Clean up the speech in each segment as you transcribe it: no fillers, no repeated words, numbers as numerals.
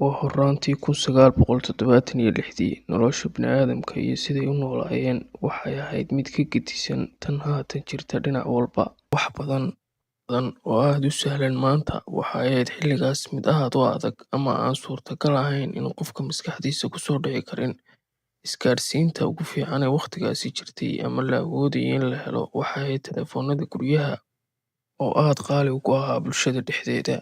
waa horraantii 1976 nolosha bini'aadamka iyo siday u noolaayeen waxay ahayd mid ka gedisan tan haatan jirta dhinac walba. Wax badan oo aad u sahlan maanta waxay ahayd xilligaas mid aad u adag ama aan suurtagal ahayn in qofka maskaxdiisa ku soo dhici karin. Isgaadhsiinta ugu fiican ee wakhtigaasi jirtay ama la awoodayay in la helo waxay ahayd taleefannada guryaha oo aad qaali ugu ahaa bulshada dhexdeeda.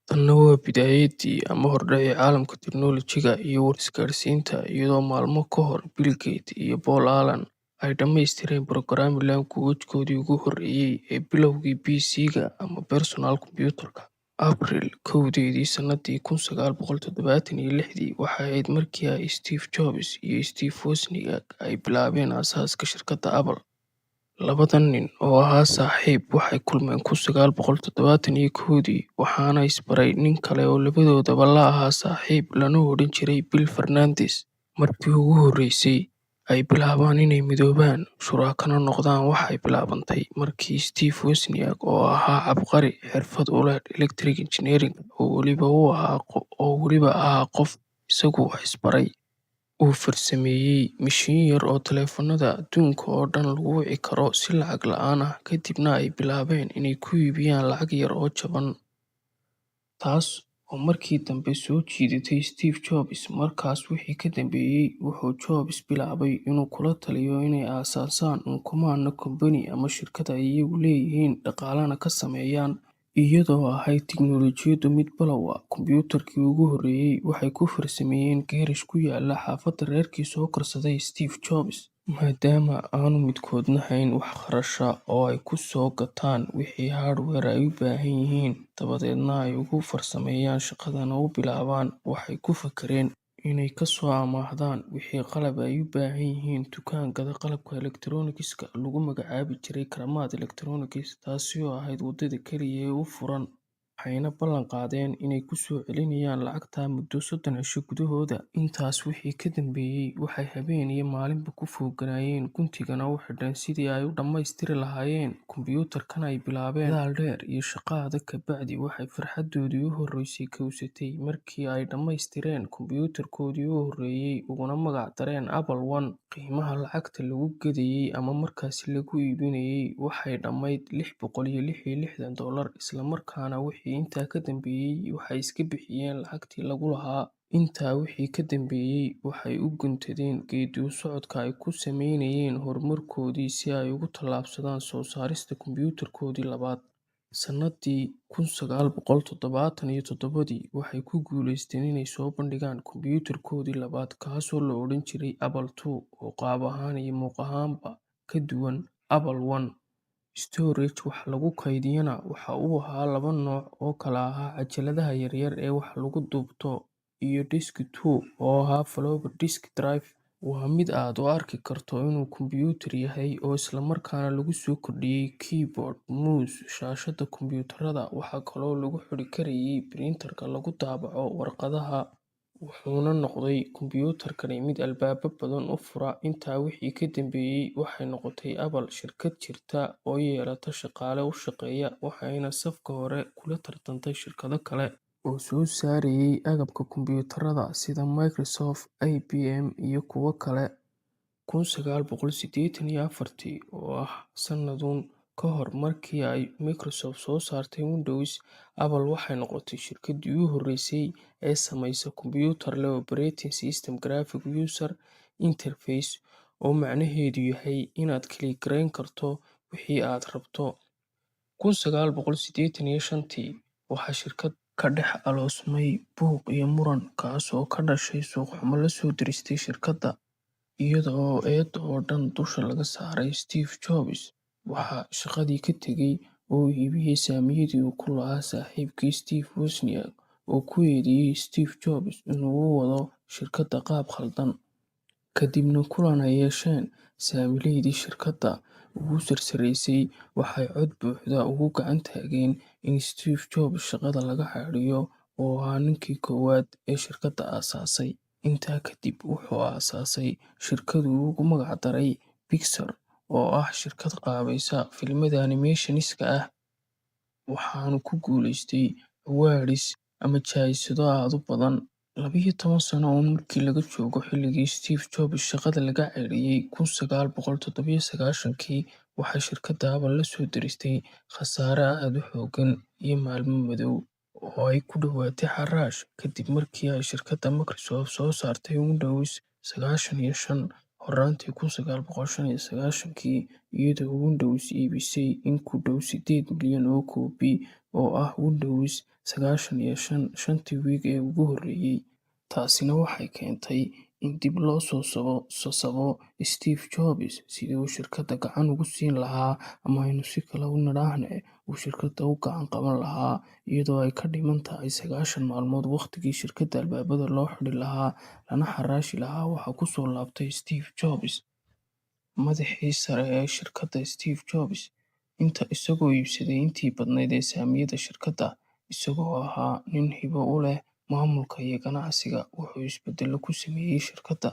Tanna waa bidaayaddii ama hordhacii caalamka tiknoolajiga iyo war-isgaadhsiinta, iyadoo maalmo ka hor Bill Gates iyo Paul Allen ay dhammaystireen programming language-koodii ugu horreeyay ee bilowgii PC-ga ama personal computer-ka. Abriil 1 sanadii 1976 waxay ahayd markii ay Steve Jobs iyo Steve Wozniak ay bilaabeen aasaaska shirkadda Apple. Labadan nin oo ahaa saaxiib waxay kulmeen 1971 waxaana isbaray nin kale oo labadoodaba la ahaa saaxiib lana odhan jiray Bill Fernandes. Markii ugu horreysay ay bilaabaan inay midoobaan shuraakana noqdaan waxay bilaabantay markii Steve Wozniak oo ahaa cabqari xirfad u leh electric engineering oo weliba ahaa qof isagu wax isbaray, uu farsameeyay mishiin yar oo taleefannada adduunka oo dhan lagu wici karo si lacag la'aan ah, kadibna ay bilaabeen inay ku iibiyaan lacag yar oo jaban, taas oo markii dambe soo jiidatay Steve Jobs. Markaas wixii ka dambeeyay, wuxuu Jobs bilaabay inuu kula taliyo inay aasaasaan Uncommon Company ama shirkad ay iyagu leeyihiin, dhaqaalena ka sameeyaan. Iyadoo ahayd tiknoolajiyaddu mid bilow ah, kombuyuutarkii ugu horreeyay waxay ku farsameeyeen geerash ku yaalla xaafadda reerkii soo korsaday Steve Jobs, maadaama aanu midkoodna hayn wax kharash ah oo ay ku soo gataan wixii hardware ay u baahan yihiin, dabadeedna ay ugu farsameeyaan shaqadana u bilaabaan. Waxay ku fakareen inay ka soo amaahdaan wixii qalab ay u baahan yihiin dukaan gada qalabka electronics-ka lagu magacaabi jiray Karamat Electronics, taasi oo ahayd waddada keliya ee u furan. Waxayna ballan qaadeen inay ku soo celinayaan lacagta muddo 30 cisho gudahooda. Intaas wixii ka dambeeyay, waxay habeen iyo maalinba ku fogaanayeen guntigana u xidheen sidii ay u dhammaystiri lahaayeen kombuyuutarkan ay bilaabeen. Dadaal dheer iyo shaqo adag ka bacdi, waxay farxaddoodii u horreysay kowsatay markii ay dhammaystireen kombuyuutarkoodii u horreeyay uguna magac dareen Apple I. Qiimaha lacagta lagu gadayay ama markaasi lagu iibinayay waxay dhammayd $666, isla markaana wixii intaa ka dambeeyay waxay iska bixiyeen lacagtii lagu lahaa. Intaa wixii ka dambeeyay, waxay u guntadeen geeddi-socodka ay ku sameynayeen horumarkoodii si ay ugu tallaabsadaan soo saarista kombuyuutarkoodii labaad. Sannadii 1977 waxay ku guuleysteen inay soo bandhigaan kombuyuutarkoodii labaad, kaasoo la odhan jiray Apple II, oo qaab ahaan iyo muuq ahaanba ka duwan Apple I. Storage wax lagu kaydiyana waxa uu ahaa laba nooc oo kala ahaa cajaladaha yaryar ee wax lagu duubto iyo disk II oo ahaa floppy disk drive. Waa mid aad u arki karto inuu kombuyuutar yahay oo isla markaana lagu soo kordhiyay keyboard, mouse, shaashadda kombuyuutarada. Waxaa kaloo lagu xidhi karayay printer-ka lagu daabaco warqadaha, wuxuuna noqday kombuyuutarkani mid albaabo badan u fura. Intaa wixii ka dambeeyay, waxay noqotay Apple shirkad jirta oo yeelata shaqaale u shaqeeya, waxayna safka hore kula tartantay shirkado kale oo soo saarayay agabka kombuyuutarada sida Microsoft, IBM iyo kuwo kale. 1984 oo ah sanadun ka hor markii ay Microsoft soo saartay Windows, Apple waxay noqotay shirkaddii ugu horreysay ee samaysa kombuyuutar leh operating system graphic user interface, oo macnaheedu yahay inaad klik gareyn karto wixii aad rabto. 1985 waxaa shirkadda ka dhex aloosmay buuq iyo muran, kaas oo ka dhashay suuq-xumo la soo diristay shirkadda. Iyada oo eedda oo dhan dusha laga saaray Steve Jobs, waxaa shaqadii ka tegay oo iibiyay saamiyadii uu ku lahaa saaxiibkii Steve Wozniak, oo ku eedeeyay Steve Jobs inuu u wado shirkadda qaab khaldan. Kadibna kulan ay yeesheen saamileydii shirkadda ugu sarreysay, waxay cod buuxda ugu gacan taageen in Steve Jobs shaqada laga xayuubiyo, oo ahaa ninkii koowaad ee shirkadda aasaasay. Intaa kadib, wuxuu aasaasay shirkad uu ugu magac daray Pixar, oo ah shirkad qaabaysa filimada animation-iska ah, waxaana ku guuleystay awards ama jaaysado aad u badan. 12 sano oo markii laga joogo xilligii Steve Jobs shaqada laga ceyriyay 1997kii, waxay shirkadda Apple la soo diristay khasaare aad u xooggan iyo maalmo madow oo ay ku dhowaatay xaraash kadib markii ay shirkadda Microsoft soo saartay Windows 95 horraantii 1995kii, iyadoo Windows iibisay in ku dhow 8 milyan oo koobi oo ah Windows 95 shantii wiig ee ugu horreeyay. Taasina waxay keentay in dib loo sasabo Steve Jobs sidii uu shirkadda gacan uga siin lahaa, ama aynu si kale u nidhaahne, uu shirkadda u gacan qaban lahaa, iyadoo ay ka dhiman tahay 90 maalmood waqtigii shirkadda albaabada loo xidhi lahaa lana xaraashi lahaa. Waxaa ku soo laabtay Steve Jobs, madaxii sare ee shirkadda. Steve Jobs isagoo iibsaday intii badnayd ee saamiyada shirkadda, isagoo ahaa nin hibo u leh maamulka iyo ganacsiga, wuxuu isbeddello ku sameeyay shirkadda.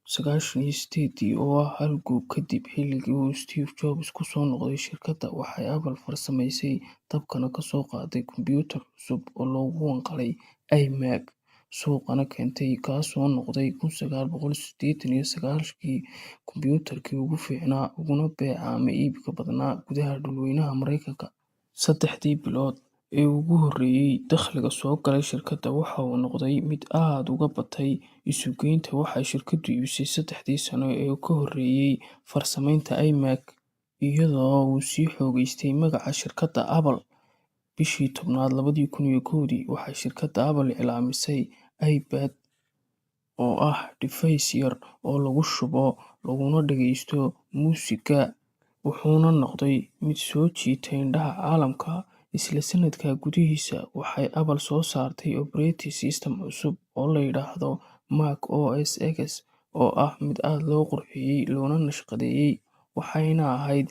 1998 oo ah hal guug kadib xilligii uu Steve Jobs ku soo noqday shirkadda, waxay Apple farsamaysay dabkana ka soo qaaday kombiyuutar cusub oo loogu wanqalay iMac, suuqana keentay, kaasoo noqday 1989kii kombiyuutarkii ugu fiicnaa uguna beecaamay iibka badnaa gudaha dhulweynaha Mareykanka. 3 bilood ee ugu horreeyay, dakhliga soo galay shirkadda waxa uu noqday mid aad uga batay isugeynta waxay shirkaddu iibisay 3 sano ee ka horreeyay farsamaynta iMac, iyadoo uu sii xoogaystay magaca shirkadda Apple. Bishii Tobnaad 2001, waxay shirkadda Apple iclaamisay iPad oo ah device yar oo lagu shubo laguna dhageysto muusigga, wuxuuna noqday mid soo jiitay indhaha caalamka. Isla sanadka gudihiisa, waxay Apple soo saartay operating system cusub oo la yiraahdo Mac OS X, oo ah mid aad loo qurxiyay loona naqshadeeyay, waxayna ahayd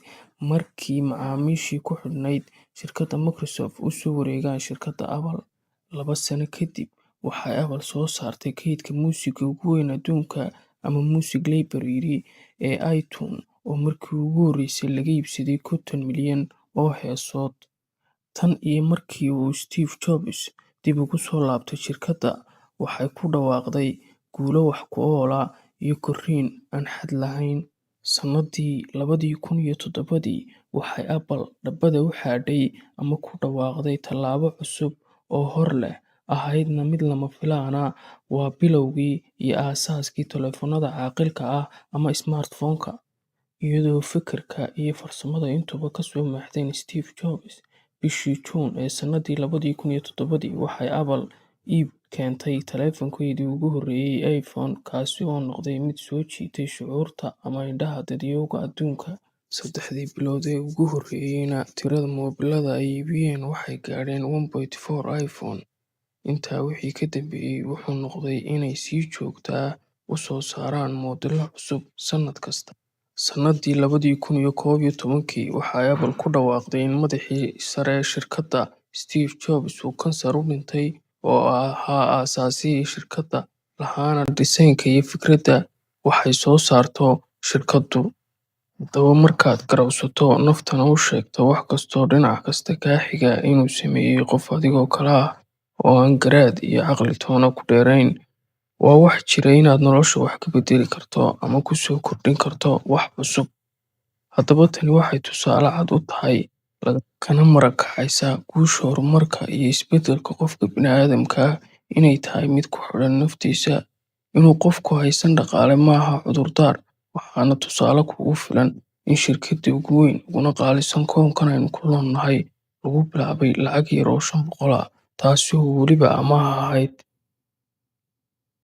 markii macaamiishii ku xidhnayd shirkadda Microsoft u soo wareegaan shirkadda Apple. 2 sano kadib, waxay Apple soo saartay kaydka muusigga ugu weyn adduunka, ama Music Library ee iTunes, oo markii ugu horreysay laga iibsaday 50 milyan oo heesood. Tan iyo markii uu Steve Jobs dib ugu soo laabtay shirkadda, waxay ku dhawaaqday guulo wax ku ool ah iyo korriin aan xad lahayn. Sannadii 2007, waxay Apple dhabbada u xaadhay ama ku dhawaaqday tallaabo cusub oo hor leh, ahaydna mid lama filaan ah. Waa bilowgii iyo aasaaskii taleefannada caqilka ah ama smartphone-ka, iyadoo fikirka iyo farsamada intuba ka soo maaxdeen Steve Jobs. Bishii Juun ee sanadii 2007, waxay Apple iib keentay taleefankeedii ugu horreeyay iPhone, kaasi oo noqday mid soo jiitay shucuurta ama indhaha dadyowga adduunka. 3 bilood ee ugu horreeyayna, tirada moobillada ay iibiyeen waxay gaadheen 1.4 iPhone. Intaa wixii ka dambeeyay, wuxuu noqday inay si joogto ah u soo saaraan moodelo cusub sannad kasta. Sannadii 2011, waxay Apple ku dhawaaqday in madaxii sare ee shirkadda, Steve Jobs, uu kansar u dhintay, oo ahaa aasaasihii shirkadda, lahaana dhisaynka iyo fikradda waxay soo saarto shirkaddu. Haddaba, markaad garowsato, naftana u sheegto wax kastoo dhinac kasta kaa xiga inuu sameeyay qof adigoo kale ah, oo aan garaad iyo caqli toona ku dheerayn, waa wax jira inaad nolosha wax ka beddeli karto ama ku soo kordhin karto wax cusub. Haddaba, tani waxay tusaale cad u tahay, kana marag kacaysaa guusha, horumarka iyo isbeddelka qofka bini'aadamka ah inay tahay mid ku xidhan naftiisa. Inuu qofku haysan dhaqaale maaha cudurdaar, waxaana tusaale kugu filan in shirkaddii ugu weyn uguna qaalisan koonkan aynu ku noolnahay lagu bilaabay lacag yar oo 500 ah, taasi oo weliba amaah ahayd.